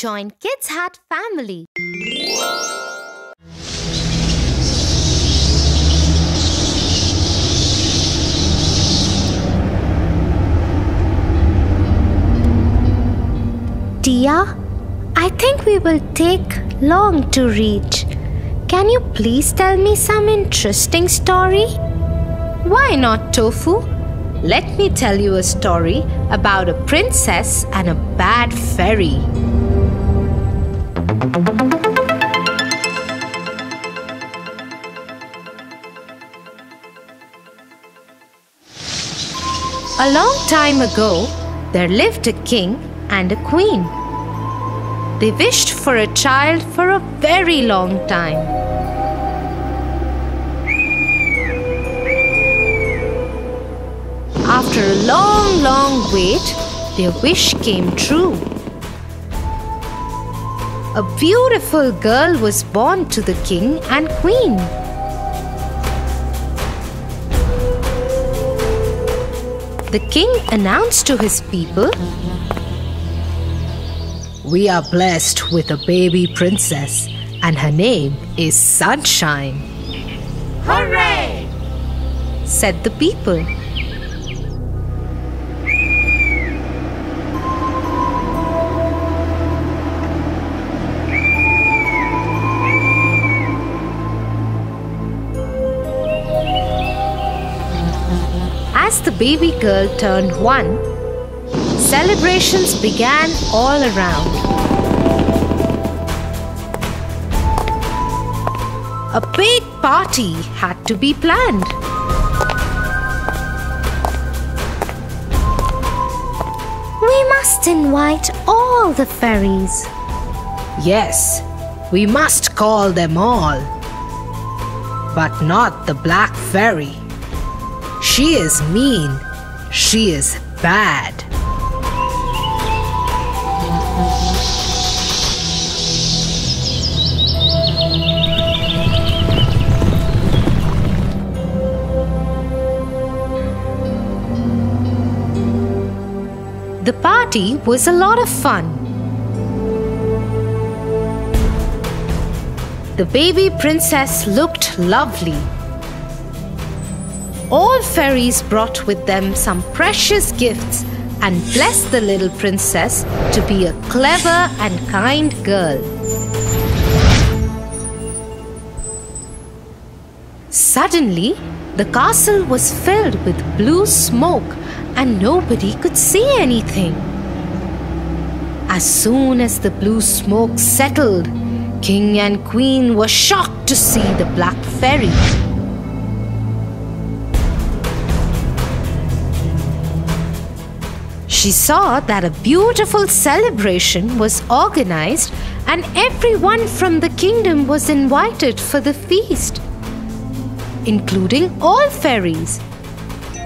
Join Kids Hut family. Tia, I think we will take long to reach. Can you please tell me some interesting story? Why not, Tofu? Let me tell you a story about a princess and a bad fairy. A long time ago, there lived a king and a queen. They wished for a child for a very long time. After a long wait, their wish came true. A beautiful girl was born to the king and queen. The king announced to his people, "We are blessed with a baby princess, and her name is Sunshine." Hooray! Said the people. As the baby girl turned 1, celebrations began all around. A big party had to be planned. We must invite all the fairies. Yes, we must call them all. But not the Black Fairy. She is mean. She is bad. The party was a lot of fun. The baby princess looked lovely. All fairies brought with them some precious gifts and blessed the little princess to be a clever and kind girl. Suddenly, the castle was filled with blue smoke and nobody could see anything. As soon as the blue smoke settled, King and Queen were shocked to see the Black Fairy. She saw that a beautiful celebration was organized and everyone from the kingdom was invited for the feast, including all fairies.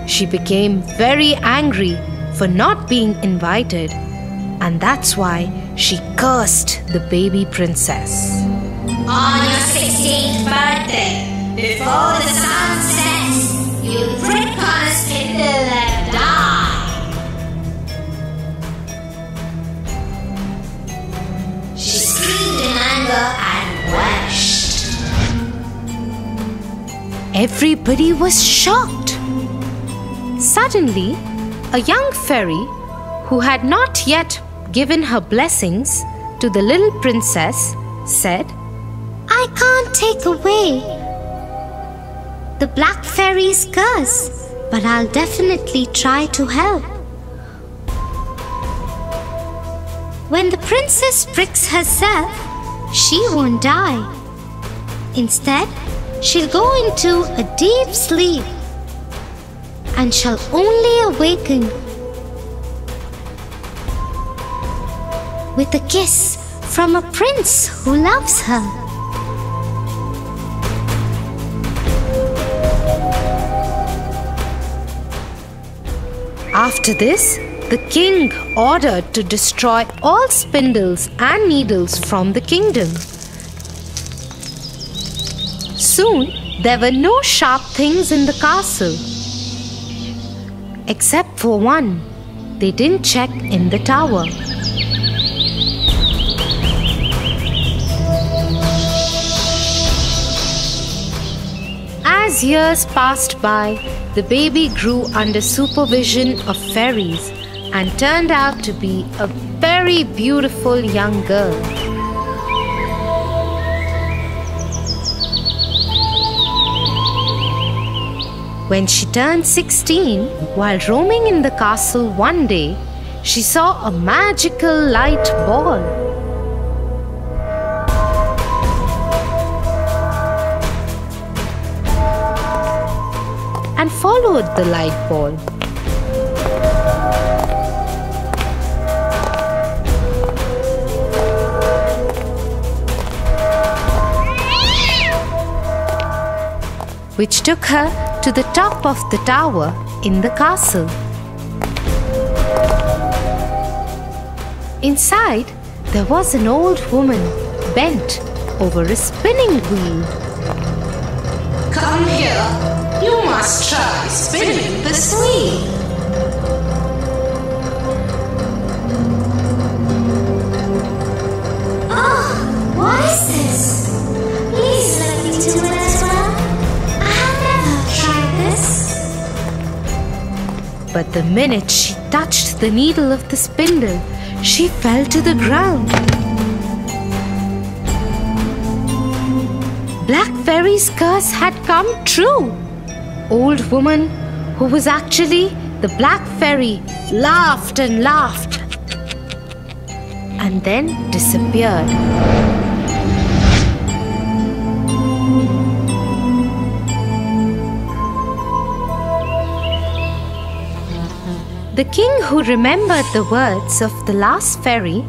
She became very angry for not being invited, and that's why she cursed the baby princess. On your 16th birthday, before the sun sets, you prick on a spindle and die. She screamed in anger and wished. Everybody was shocked. Suddenly, a young fairy who had not yet given her blessings to the little princess said, "I can't take away the Black Fairy's curse, but I'll definitely try to help. When the princess pricks herself, she won't die. Instead, she'll go into a deep sleep and shall only awaken with a kiss from a prince who loves her." After this, the king ordered to destroy all spindles and needles from the kingdom. Soon, there were no sharp things in the castle. Except for one, they didn't check in the tower. years passed by, the baby grew under supervision of fairies and turned out to be a very beautiful young girl. When she turned 16, while roaming in the castle one day, she saw a magical light ball. And followed the light ball. Which took her to the top of the tower in the castle. Inside, there was an old woman bent over a spinning wheel. Come here. You must try spinning this wheel. Oh, what is this? Please let me do it as well. I have never tried this. But the minute she touched the needle of the spindle, she fell to the ground. Black Fairy's curse had come true. Old woman, who was actually the Black Fairy, laughed and laughed and then disappeared. The king, who remembered the words of the last fairy,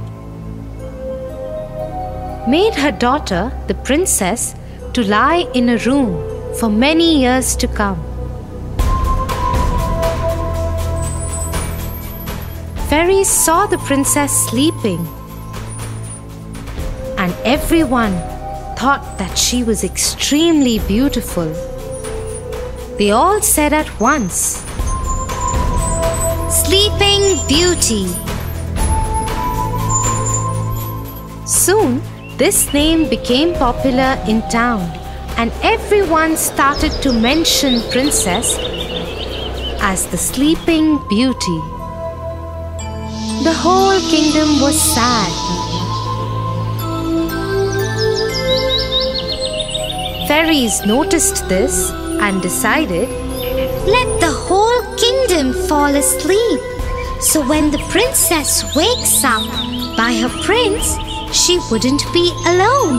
made her daughter, the princess, to lie in a room for many years to come. Fairies saw the princess sleeping, and everyone thought that she was extremely beautiful. They all said at once, Sleeping Beauty. Soon, this name became popular in town, and everyone started to mention Princess as the Sleeping Beauty. The whole kingdom was sad. Fairies noticed this and decided, Let the whole kingdom fall asleep, so when the princess wakes up by her prince, she wouldn't be alone.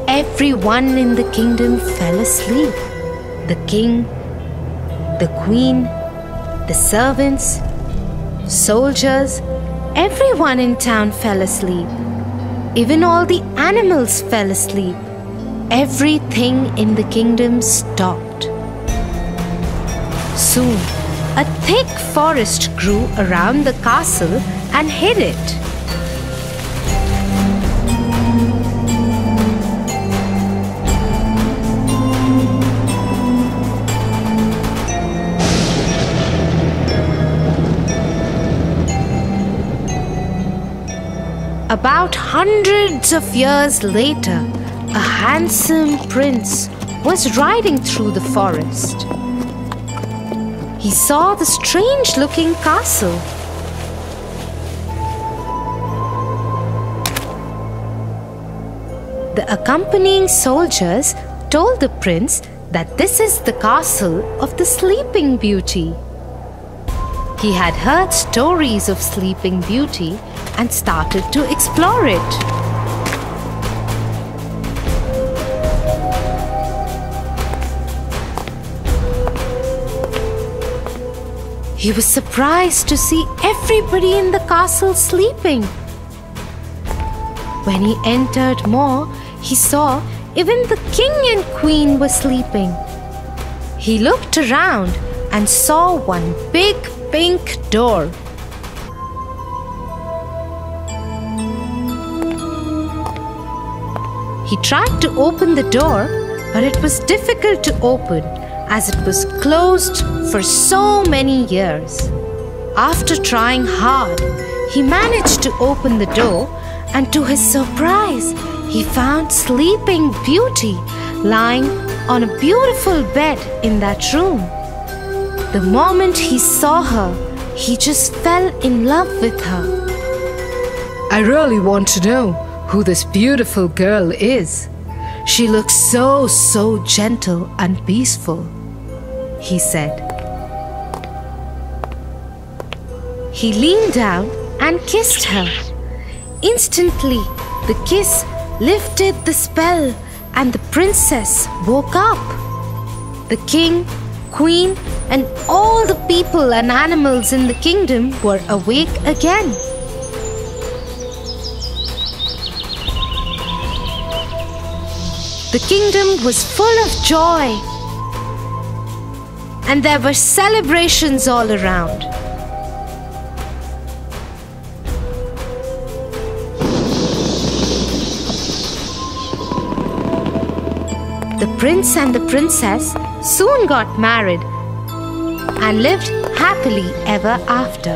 Everyone in the kingdom fell asleep. The king, the queen, the servants, soldiers, everyone in town fell asleep. Even all the animals fell asleep. Everything in the kingdom stopped. Soon, a thick forest grew around the castle and hid it. About hundreds of years later, a handsome prince was riding through the forest. He saw the strange-looking castle. The accompanying soldiers told the prince that this is the castle of the Sleeping Beauty. He had heard stories of Sleeping Beauty and started to explore it. He was surprised to see everybody in the castle sleeping. When he entered more, he saw even the king and queen were sleeping. He looked around and saw one big pink door. He tried to open the door, but it was difficult to open as it was closed for so many years. After trying hard, he managed to open the door and to his surprise, he found Sleeping Beauty lying on a beautiful bed in that room. The moment he saw her, he just fell in love with her. "I really want to know who this beautiful girl is. She looks so gentle and peaceful," he said. He leaned down and kissed her. Instantly, the kiss lifted the spell and the princess woke up. The king, queen, and all the people and animals in the kingdom were awake again. The kingdom was full of joy, and there were celebrations all around. The prince and the princess soon got married and lived happily ever after.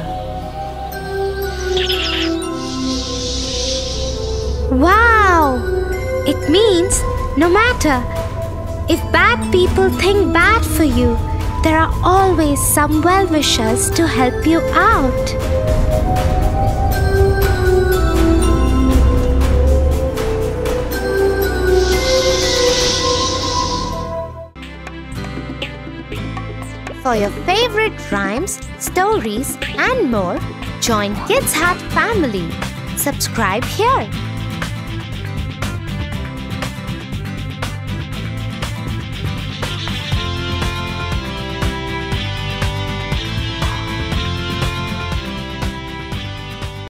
Wow! It means no matter if bad people think bad for you, there are always some well-wishers to help you out. For your favorite rhymes, stories, and more, join Kids Hut family. Subscribe here.